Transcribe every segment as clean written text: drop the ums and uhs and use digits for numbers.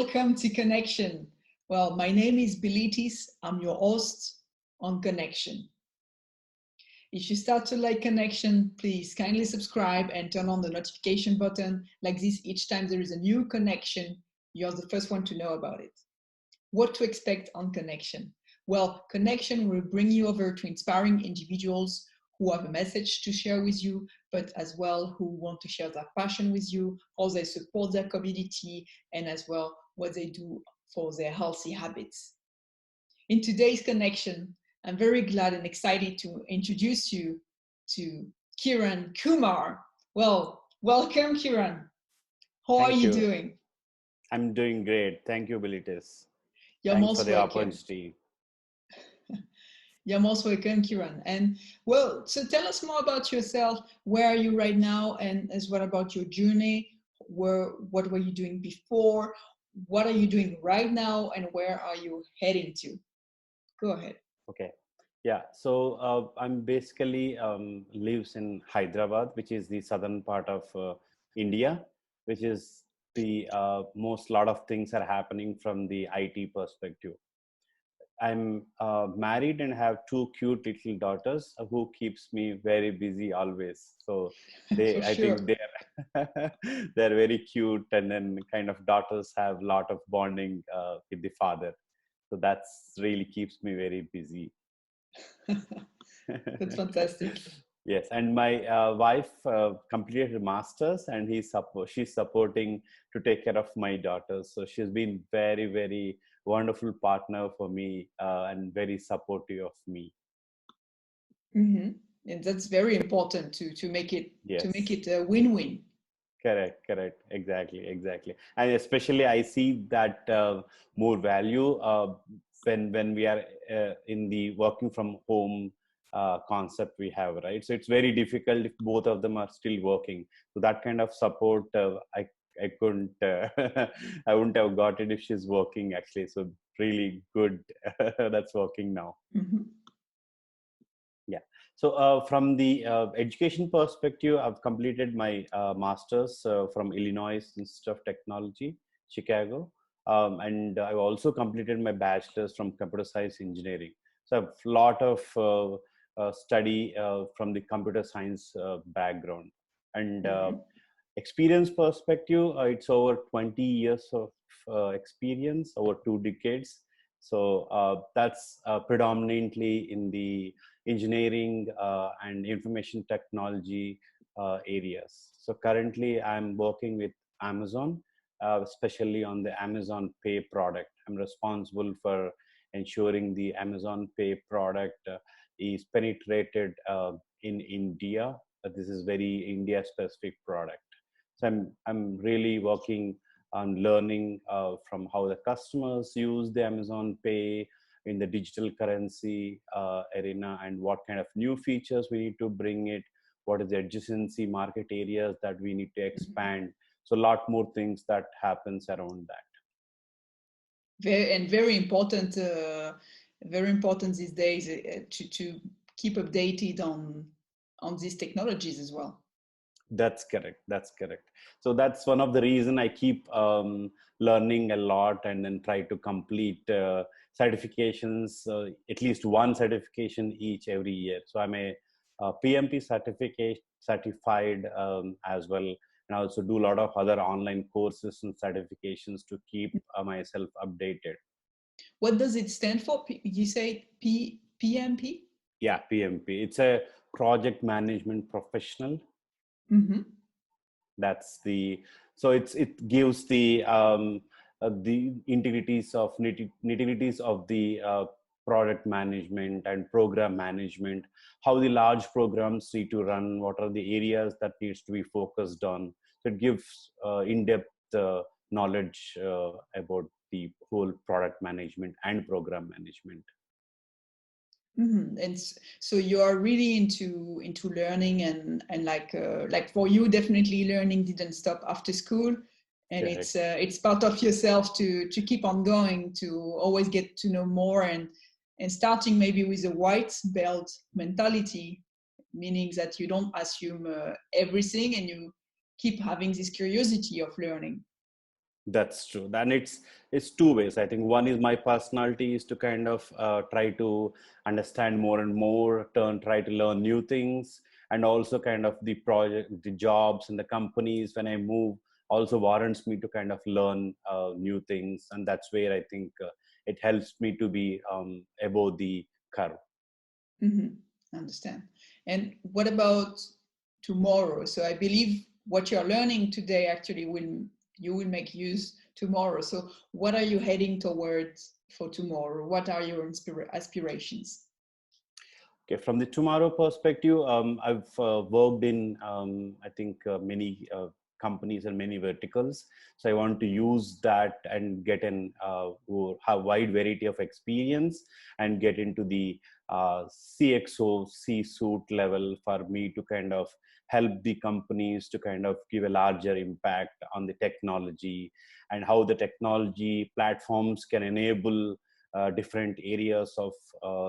welcome to Connection. Well, my name is Bilitis. I'm your host on Connection. If you start to like Connection, please kindly subscribe and turn on the notification button. Like this, each time there is a new connection, you're the first one to know about it. What to expect on Connection? Well, Connection will bring you over to inspiring individuals who have a message to share with you, but as well who want to share their passion with you, how they support their community, and as well what they do for their healthy habits. In today's Connection, I'm very glad and excited to introduce you to Kiran Kumar. Well, welcome, Kiran. How are Thank you you. doing? I'm doing great. Thank you, Bilitis. You're Thanks for most the welcome. opportunity. You're most welcome, Kiran. And well, so tell us more about yourself. Where are you right now? And as well about your journey. What were you doing before? What are you doing right now? And where are you heading to? Go ahead. Okay. Yeah. So I'm basically lives in Hyderabad, which is the southern part of India, which is the most lot of things are happening from the IT perspective. I'm married and have two cute little daughters who keeps me very busy always. So For I sure. think they're they're very cute, and then kind of daughters have a lot of bonding with the father. So that's really keeps me very busy. That's fantastic. Yes, and my wife completed her masters, and she's supporting to take care of my daughters. So she's been very wonderful partner for me and very supportive of me. Mm-hmm. And that's very important to make it a win-win. Correct, exactly. And especially I see that more value when we are in the working from home concept we have, right? So it's very difficult if both of them are still working. So that kind of support I couldn't I wouldn't have got it if she's working actually. So really good that's working now. Mm-hmm. Yeah. So from the education perspective, I've completed my master's from Illinois Institute of Technology, Chicago. And I've also completed my bachelor's from computer science engineering. So I've a lot of study from the computer science background. And experience perspective, it's over 20 years of experience, over 2 decades. So that's predominantly in the engineering and information technology areas. So currently I'm working with Amazon, especially on the Amazon Pay product. I'm responsible for ensuring the Amazon Pay product is penetrated in India. This is very India specific product. So I'm really working on learning from how the customers use the Amazon Pay in the digital currency arena, and what kind of new features we need to bring it, what is the adjacency market areas that we need to expand. So a lot more things that happens around that. Very important these days to keep updated on these technologies as well. That's correct. So that's one of the reason I keep learning a lot, and then try to complete certifications, at least one certification each every year. So I'm a PMP certified as well, and I also do a lot of other online courses and certifications to keep myself updated. What does it stand for? You say PMP? Yeah, PMP. It's a project management professional. Mm-hmm. That's the, so it gives the nitty-gritties of the product management and program management, how the large programs need to run, what are the areas that needs to be focused on. So it gives in-depth knowledge about the whole product management and program management. Mm-hmm. And so you are really into learning, and like for you, definitely learning didn't stop after school, and Correct. it's part of yourself to keep on going, to always get to know more, and starting maybe with a white belt mentality, meaning that you don't assume everything, and you keep having this curiosity of learning. That's true. Then it's two ways. I think one is my personality is to kind of try to understand more and more, try to learn new things, and also kind of the project, the jobs and the companies when I move also warrants me to kind of learn new things, and that's where I think it helps me to be above the curve. Understand. And what about tomorrow? So I believe what you're learning today actually will make use tomorrow. So what are you heading towards for tomorrow? What are your aspirations? Okay, from the tomorrow perspective, I've worked in, I think, many companies and many verticals. So I want to use that and get an have wide variety of experience and get into the CXO, C-suite level for me to kind of help the companies to kind of give a larger impact on the technology and how the technology platforms can enable different areas of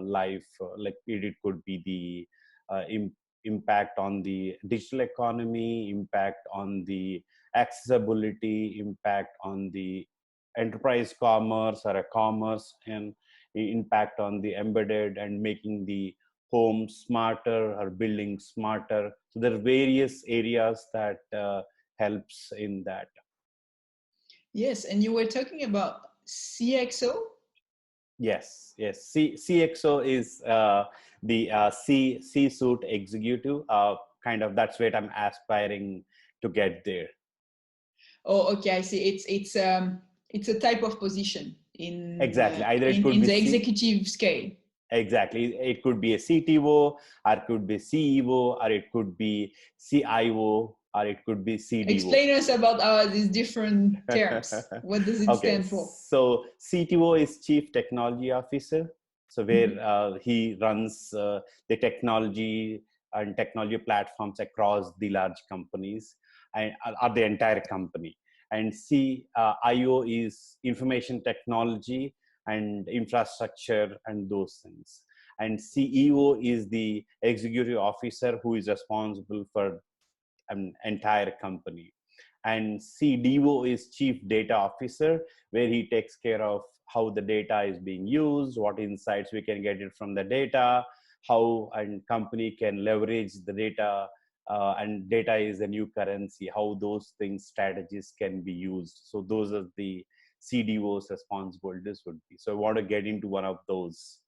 life, like it could be the impact on the digital economy, impact on the accessibility, impact on the enterprise commerce or a commerce, and impact on the embedded and making the home smarter or building smarter. So there are various areas that helps in that. Yes, and you were talking about CXO. Yes, yes. CXO is the C-suite executive. Kind of that's where I'm aspiring to get there. Oh, okay, I see. It's a type of position Exactly. Either it could in be the executive scale. exactly. It could be a CTO, or it could be CEO, or it could be CIO, or it could be CDO. Explain us about these different terms. What does it Okay, stand for? so CTO is Chief Technology Officer. So where he runs the technology and technology platforms across the large companies and or the entire company. And CIO is information technology and infrastructure and those things. And CEO is the executive officer who is responsible for an entire company. And CDO is Chief Data Officer, where he takes care of how the data is being used, what insights we can get it from the data, how a company can leverage the data, and data is a new currency, how those things, strategies can be used. So those are the CDO's responsibilities would be. So I want to get into one of those.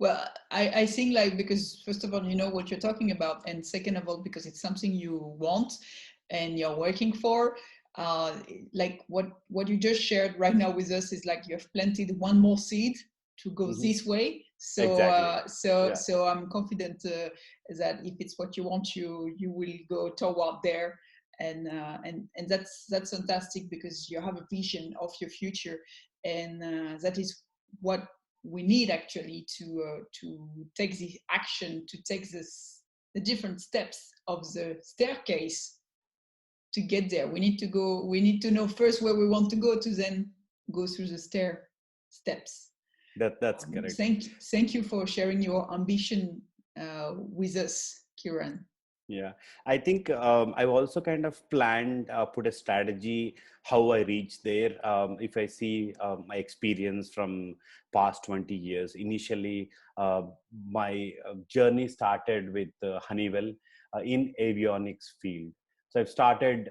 Well, I think like, because first of all, you know what you're talking about, and second of all, because it's something you want and you're working for. Like what you just shared right now with us is like you have planted one more seed to go this way. So Exactly. Yeah. so I'm confident that if it's what you want, you will go toward there. And that's fantastic, because you have a vision of your future, and that is what we need actually to take the action, to take the different steps of the staircase to get there. We need to know first where we want to go, to then go through the steps. That's correct. Thank you for sharing your ambition with us, Kiran. Yeah, I think I've also kind of planned, put a strategy how I reach there. If I see my experience from past 20 years, initially my journey started with Honeywell in avionics field. So I've started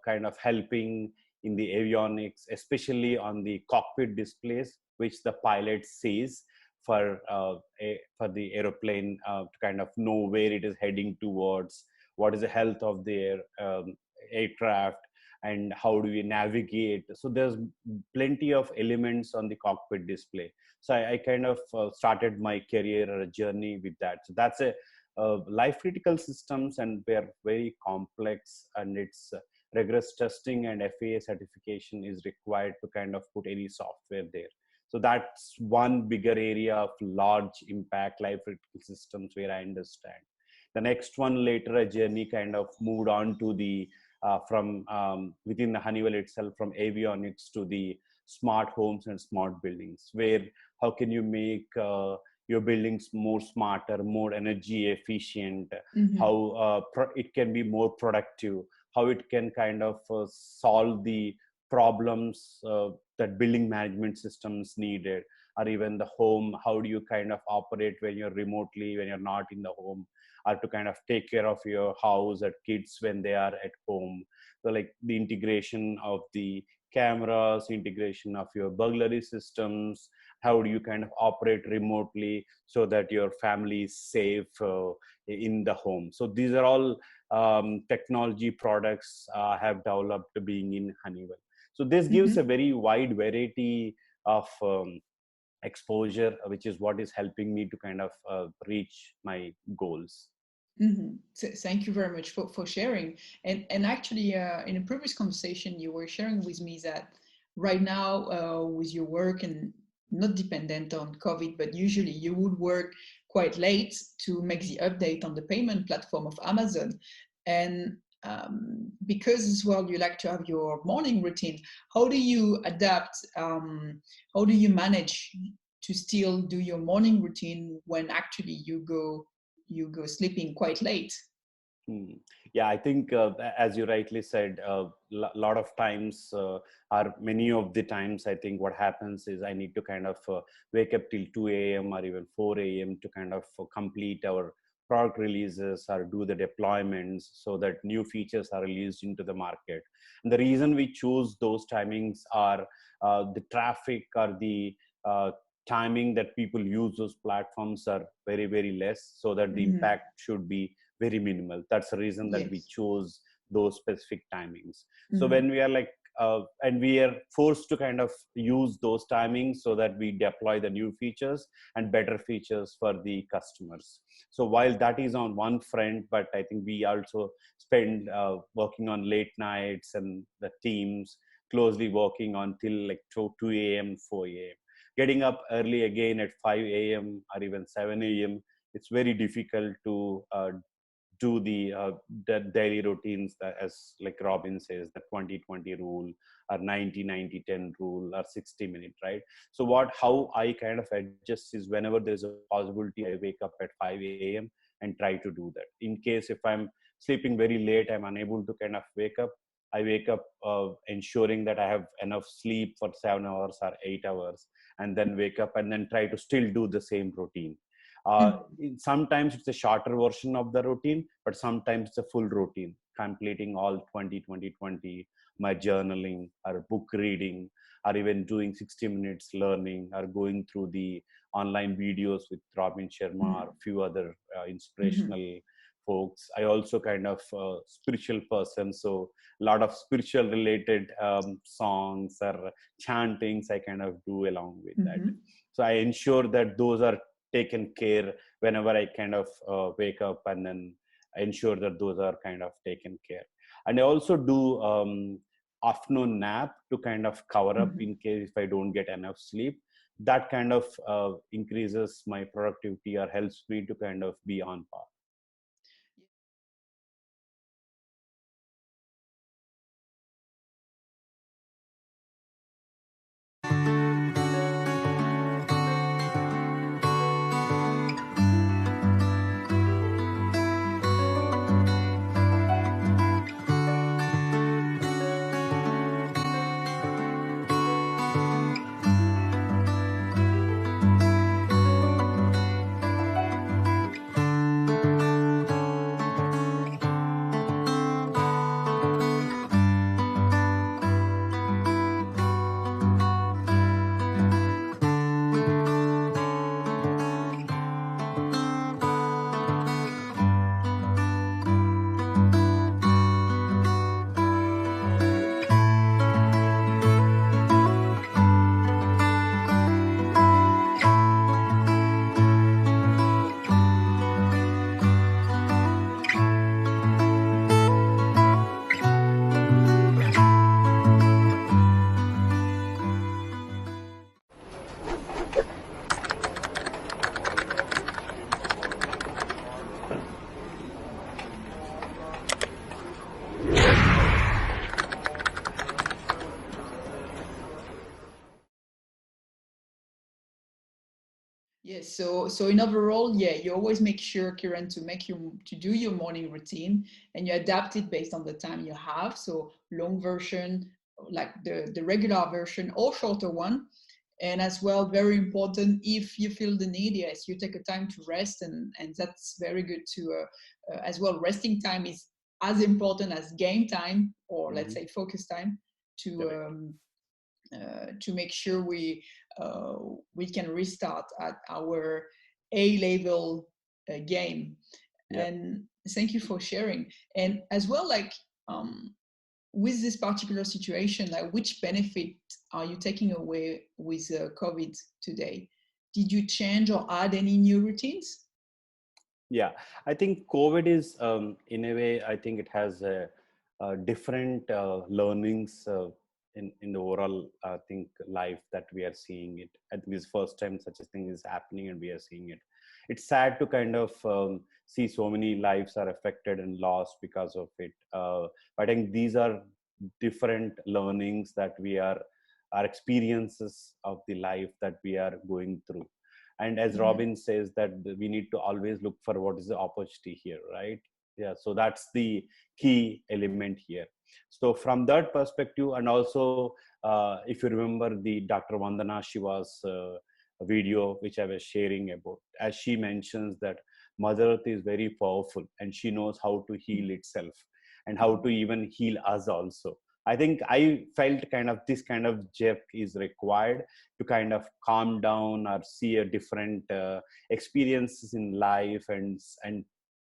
kind of helping in the avionics, especially on the cockpit displays, which the pilot sees for for the aeroplane to kind of know where it is heading towards, what is the health of their aircraft, and how do we navigate. So there's plenty of elements on the cockpit display. So I kind of started my career or a journey with that. So that's a life critical systems, and they're very complex, and it's rigorous testing and FAA certification is required to kind of put any software there. So that's one bigger area of large impact life critical systems where I understand. The next one, later a journey kind of moved on to the from within the Honeywell itself, from avionics to the smart homes and smart buildings, where how can you make your buildings more smarter, more energy efficient, how it can be more productive, how it can kind of solve the problems that building management systems needed, or even the home. How do you kind of operate when you're remotely, when you're not in the home, or to kind of take care of your house or kids when they are at home. So like the integration of the cameras, integration of your burglary systems, how do you kind of operate remotely so that your family is safe in the home. So these are all technology products have developed being in Honeywell. So this gives a Mm-hmm. very wide variety of exposure, which is what is helping me to kind of reach my goals. Mm-hmm. So thank you very much for sharing. And actually, in a previous conversation, you were sharing with me that right now, with your work and not dependent on COVID, but usually you would work quite late to make the update on the payment platform of Amazon. And because as well you like to have your morning routine, how do you adapt? How do you manage to still do your morning routine when actually you go sleeping quite late? Hmm. Yeah, I think as you rightly said, a lot of times, or many of the times, I think what happens is I need to kind of wake up till 2 a.m. or even 4 a.m. to kind of complete our product releases or do the deployments so that new features are released into the market. And the reason we choose those timings are the traffic or the timing that people use those platforms are very, very less, so that the Mm-hmm. impact should be very minimal. That's the reason that we Yes. chose those specific timings. So Mm-hmm. when we are like and we are forced to kind of use those timings so that we deploy the new features and better features for the customers. So while that is on one front, but I think we also spend working on late nights, and the teams closely working on till like 2 a.m 4 a.m, getting up early again at 5 a.m or even 7 a.m. It's very difficult to do the daily routines, that, as like Robin says, the 20-20 rule, or 90-90-10 rule, or 60-minute, right? So how I kind of adjust is whenever there's a possibility, I wake up at 5 a.m and try to do that. In case if I'm sleeping very late, I'm unable to kind of wake up, I wake up ensuring that I have enough sleep for 7 hours or 8 hours, and then wake up and then try to still do the same routine. Sometimes it's a shorter version of the routine, but sometimes it's a full routine, completing all 20-20-20, my journaling or book reading, or even doing 60 minutes learning, or going through the online videos with Robin Sharma or a few other Mm-hmm. inspirational folks. I also kind of spiritual person, so a lot of spiritual related songs or chantings I kind of do along with that. Mm-hmm. So I ensure that those are taken care whenever I kind of wake up, and then ensure that those are kind of taken care. And I also do afternoon nap to kind of cover up Mm-hmm. in case if I don't get enough sleep. That kind of increases my productivity or helps me to kind of be on par. Yes, so in overall, yeah, you always make sure, Kiran, to do your morning routine, and you adapt it based on the time you have. So long version, like the regular version or shorter one. And as well, very important, if you feel the need, yes, you take a time to rest, and that's very good to as well. Resting time is as important as game time, or let's say focus time, to make sure we can restart at our A level game. Yeah. And thank you for sharing. And as well, like with this particular situation, like which benefit are you taking away with COVID today? Did you change or add any new routines? Yeah, I think COVID is, in a way, I think it has different learnings in the overall, I think, life that we are seeing it. I think this first time such a thing is happening and we are seeing it. It's sad to kind of see so many lives are affected and lost because of it. But I think these are different learnings that we are experiences of the life that we are going through. And as Robin says, that we need to always look for what is the opportunity here, right? Yeah, so that's the key element here. So from that perspective, and also if you remember the Dr. Vandana Shiva's video which I was sharing about, as she mentions that Mother Earth is very powerful and she knows how to heal itself and how to even heal us also. I think I felt kind of this kind of jerk is required to kind of calm down or see a different experiences in life, and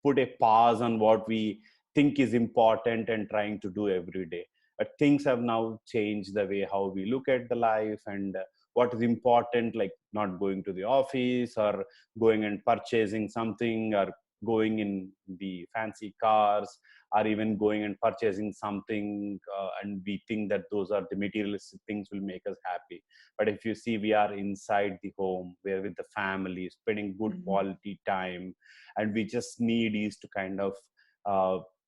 put a pause on what we think is important and trying to do every day. But things have now changed the way how we look at the life, and what is important, like not going to the office or going and purchasing something, or going in the fancy cars, or even going and purchasing something, and we think that those are the materialistic things will make us happy. But if you see, we are inside the home, we're with the family, spending good quality time, and we just need is to kind of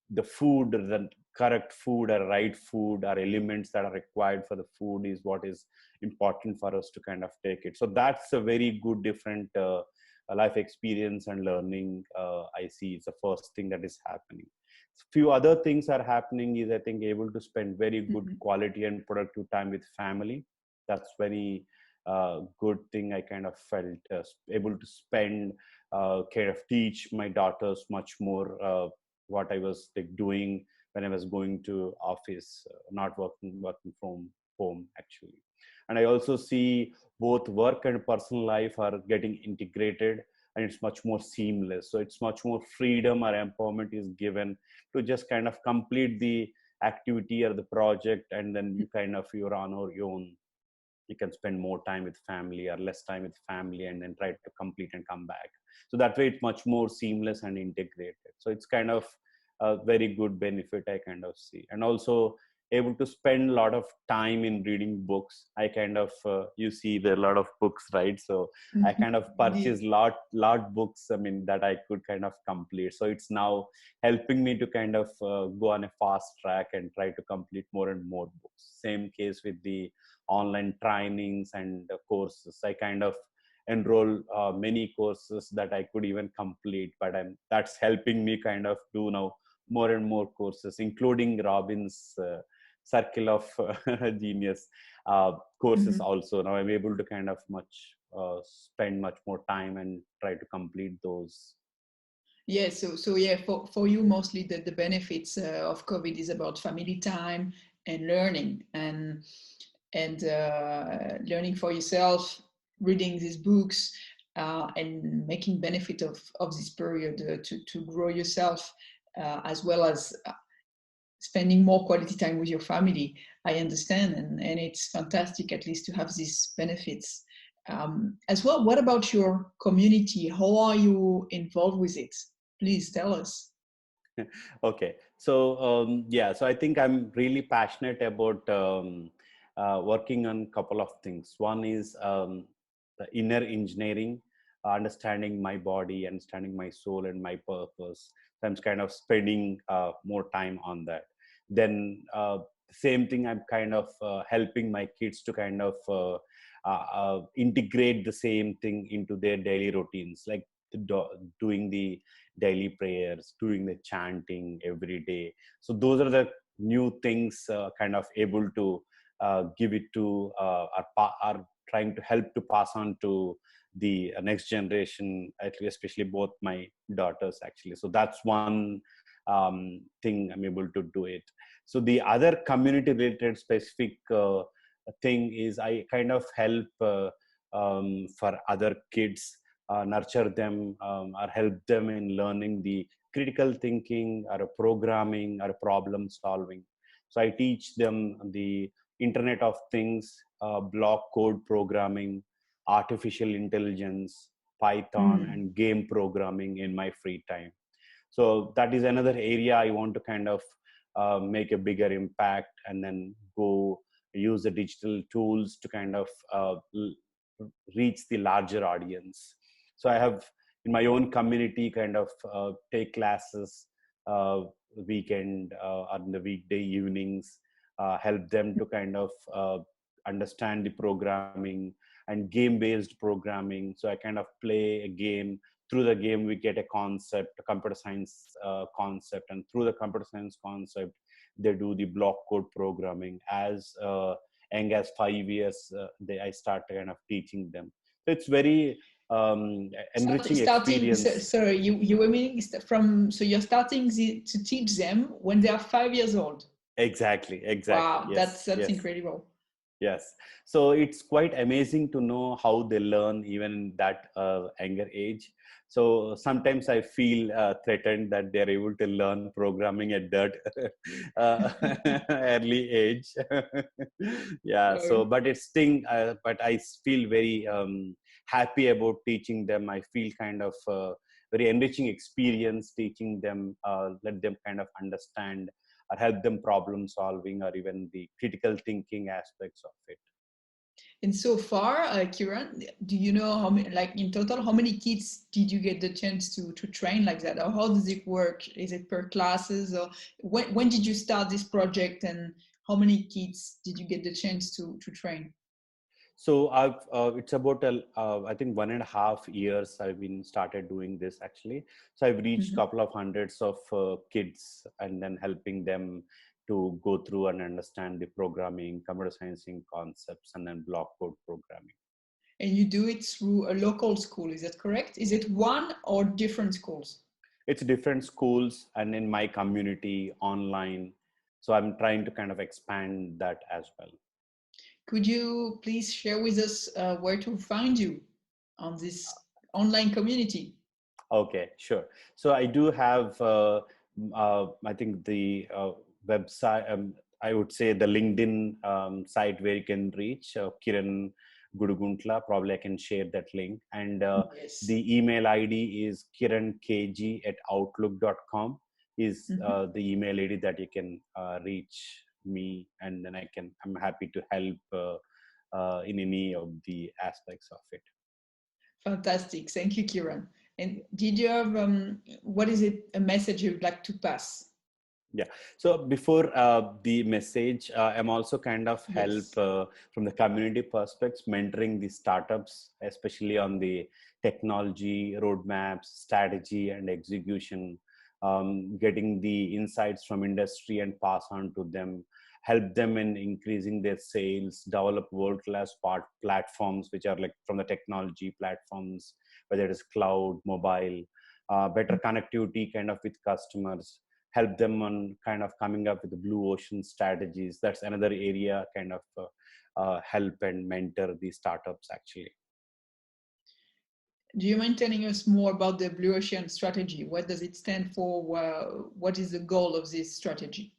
the food, the correct food or right food or elements that are required for the food is what is important for us to kind of take it. So that's a very good different life experience and learning. I see it's the first thing that is happening. Few other things are happening is, I think, able to spend very good quality and productive time with family. That's very good thing. I kind of felt able to spend, kind of teach my daughters much more what I was like doing when I was going to office, not working from home actually. And I also see both work and personal life are getting integrated, and it's much more seamless. So it's much more freedom or empowerment is given to just kind of complete the activity or the project, and then you kind of, you're on your own. You can spend more time with family or less time with family, and then try to complete and come back. So that way it's much more seamless and integrated. So it's kind of a very good benefit I kind of see. And also able to spend a lot of time in reading books. I kind of you see there are a lot of books, right? So I kind of purchased lot books, I mean, that I could kind of complete. So it's now helping me to kind of go on a fast track and try to complete more and more books. Same case with the online trainings and courses. I kind of enroll many courses that I could even complete, but that's helping me kind of do now more and more courses, including Robin's circle of genius courses also. Now I'm able to kind of spend much more time and try to complete those. Yeah, so yeah, for you, mostly the benefits of COVID is about family time and learning, and learning for yourself, reading these books, and making benefit of this period to grow yourself, as well as spending more quality time with your family. I understand, and it's fantastic at least to have these benefits. As well, what about your community? How are you involved with it? Please tell us. Okay, so yeah, so I think I'm really passionate about working on a couple of things. One is the inner engineering, understanding my body, understanding my soul and my purpose. So I'm kind of spending more time on that. Then same thing, I'm kind of helping my kids to kind of integrate the same thing into their daily routines, like doing the daily prayers, doing the chanting every day. So those are the new things, kind of able to give it to are trying to help to pass on to the next generation, especially both my daughters actually. So that's one thing I'm able to do it. So the other community related specific thing is I kind of help for other kids, nurture them, or help them in learning the critical thinking or programming or problem solving. So I teach them the Internet of Things, block code programming, artificial intelligence, Python, Mm. and game programming in my free time. So that is another area I want to kind of make a bigger impact, and then go use the digital tools to kind of reach the larger audience. So I have in my own community kind of take classes weekend or in the weekday evenings, help them to kind of understand the programming and game based programming. So I kind of play a game. Through the game we get a concept, a computer science concept, and through the computer science concept they do the block code programming. As young as 5 years, I start kind of teaching them. So it's very enriching Starting, experience. sorry, you were meaning from, so you're starting to teach them when they are 5 years old. Exactly, Wow, yes, that's yes. incredible. Yes. So it's quite amazing to know how they learn even in that younger age. So sometimes I feel threatened that they're able to learn programming at that uh, early age. Yeah. So, Oh. but it's thing, but I feel very happy about teaching them. I feel kind of very enriching experience teaching them, let them kind of understand or help them problem solving or even the critical thinking aspects of it. And so far, Kiran, do you know how many, like in total, how many kids did you get the chance to train like that? Or how does it work? Is it per classes? Or when did you start this project, and how many kids did you get the chance to train? So it's about I think 1.5 years I've been started doing this actually. So I've reached Mhm. couple of hundreds of kids, and then helping them to go through and understand the programming, computer science concepts, and then block code programming. And you do it through a local school, is that correct? Is it one or different schools? It's different schools and in my community online. So I'm trying to kind of expand that as well. Could you please share with us where to find you on this online community? Okay, sure. So I do have, I think the website, I would say the LinkedIn site where you can reach Kiran Guduguntla. Probably I can share that link. And Yes. the email ID is kirankg@outlook.com is Mhm. the email ID that you can reach me. And then I'm happy to help in any of the aspects of it. Fantastic. Thank you, Kiran. And did you have, what is it, a message you'd like to pass? Yeah. So before the message, I'm also kind of help Yes. from the community perspectives, mentoring the startups, especially on the technology roadmaps, strategy, and execution. Getting the insights from industry and pass on to them, help them in increasing their sales, develop world-class platforms, which are like from the technology platforms, whether it is cloud, mobile, better connectivity kind of with customers, help them on kind of coming up with the blue ocean strategies. That's another area kind of help and mentor the startups actually. Do you mind telling us more about the Blue Ocean strategy? What does it stand for? What is the goal of this strategy?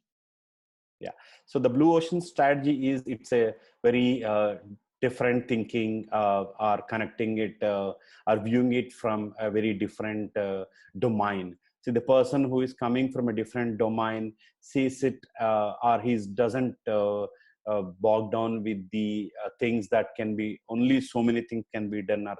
Yeah. So the blue ocean strategy is, it's a very different thinking, or connecting it, or viewing it from a very different domain. So the person who is coming from a different domain sees it, or he doesn't bog down with the things that can be only so many things can be done, or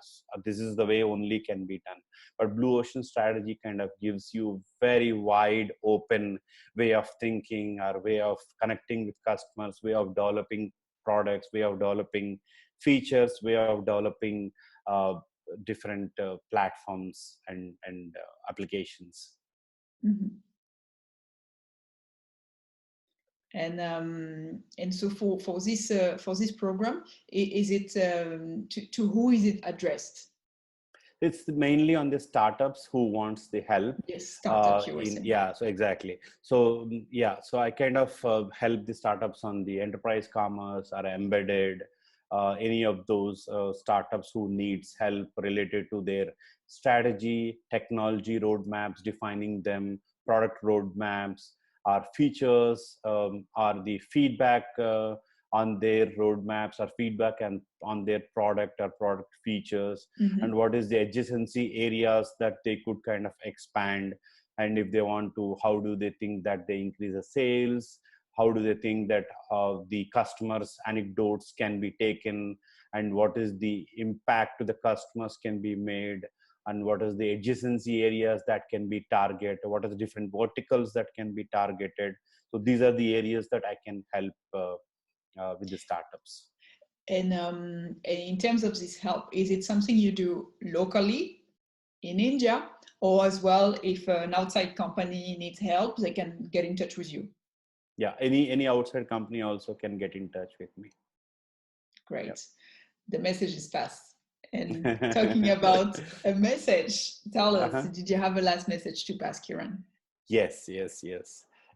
this is the way only can be done. But blue ocean strategy kind of gives you very wide open way of thinking, or way of connecting with customers, way of developing products, way of developing features, way of developing uh, different platforms and applications. Mhm. And so for this program, is it to who is it addressed? It's mainly on the startups who wants the help. Yes, startup you were In saying. Yeah, so exactly. So yeah, so I kind of help the startups on the enterprise commerce or embedded, any of those startups who needs help related to their strategy, technology roadmaps, defining them, product roadmaps, our features, or the feedback on their roadmaps, or feedback and on their product or product features, and what is the adjacency areas that they could kind of expand. And if they want to, how do they think that they increase the sales, how do they think that the customers anecdotes can be taken, and what is the impact to the customers can be made, and what is the adjacency areas that can be targeted, what are the different verticals that can be targeted. So these are the areas that I can help with the startups. And in terms of this help, is it something you do locally in India, or as well, if an outside company needs help, they can get in touch with you? Yeah, any outside company also can get in touch with me. Great. Yep. The message is passed. And talking about a message, tell us, did you have a last message to pass, Kiran? Yes.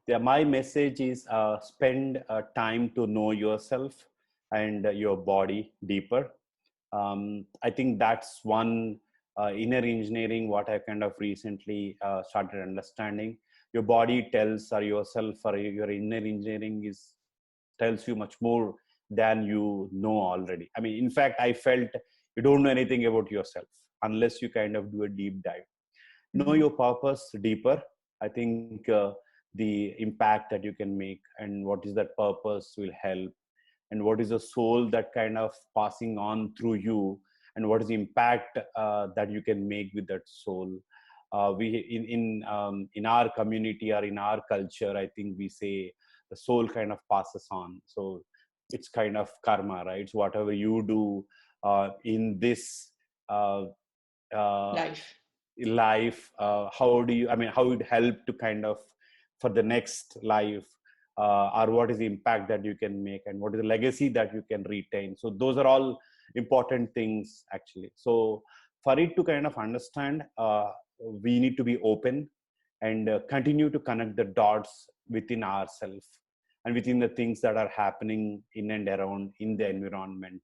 Yeah, my message is spend time to know yourself and your body deeper. I think that's one inner engineering what I kind of recently started understanding. Your body tells, or yourself, or your inner engineering is tells you much more than you know already. I mean, in fact, I felt you don't know anything about yourself unless you kind of do a deep dive. Know your purpose deeper. I think the impact that you can make, and what is that purpose will help, and what is the soul that kind of passing on through you, and what is the impact that you can make with that soul. We in our community or in our culture, I think we say the soul kind of passes on. So it's kind of karma, right? So whatever you do in this life, how do you, I mean, how would help to kind of for the next life, or what is the impact that you can make, and what is the legacy that you can retain. So those are all important things actually. So for it to kind of understand, we need to be open and continue to connect the dots within ourselves and within the things that are happening in and around in the environment.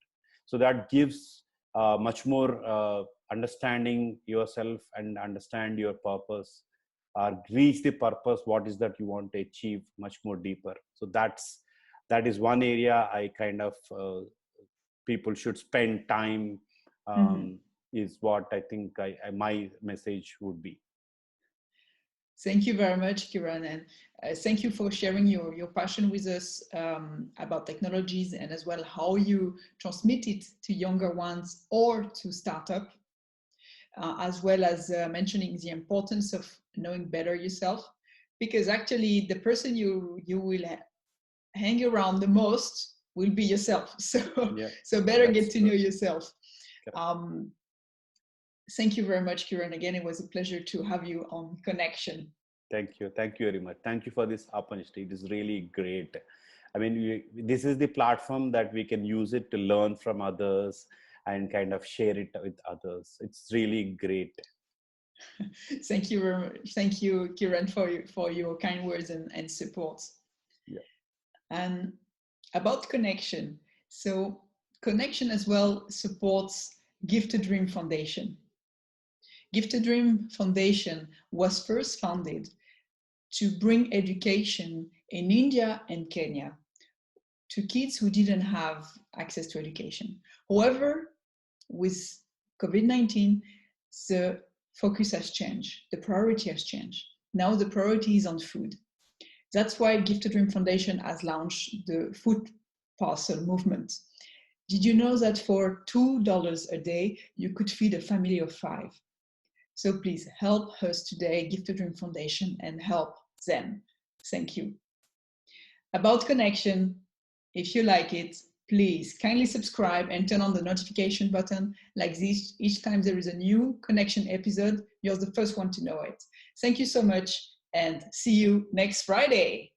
So that gives much more understanding yourself and understand your purpose, or reach the purpose, what is that you want to achieve much more deeper. So that is one area I kind of people should spend time, is what I think my message would be. Thank you very much, Kiran, and thank you for sharing your passion with us about technologies, and as well how you transmit it to younger ones or to startup, as well as mentioning the importance of knowing better yourself, because actually the person you will hang around the most will be yourself. So better get to know yourself. Thank you very much, Kiran. Again, it was a pleasure to have you on Connection. Thank you very much. Thank you for this opportunity. It is really great. I mean, this is the platform that we can use it to learn from others and kind of share it with others. It's really great. Thank you very much. Thank you, Kiran, for your kind words and support. Yeah. And about Connection. So Connection as well supports Gift a Dream Foundation. Gift a Dream Foundation was first founded to bring education in India and Kenya to kids who didn't have access to education. However, with COVID-19, the focus has changed. The priority has changed. Now the priority is on food. That's why Gift a Dream Foundation has launched the food parcel movement. Did you know that for $2 a day, you could feed a family of 5? So please help us today, Gift a Dream Foundation, and help them. Thank you. About Connection, if you like it, please kindly subscribe and turn on the notification button like this. Each time there is a new Connection episode, you're the first one to know it. Thank you so much, and see you next Friday.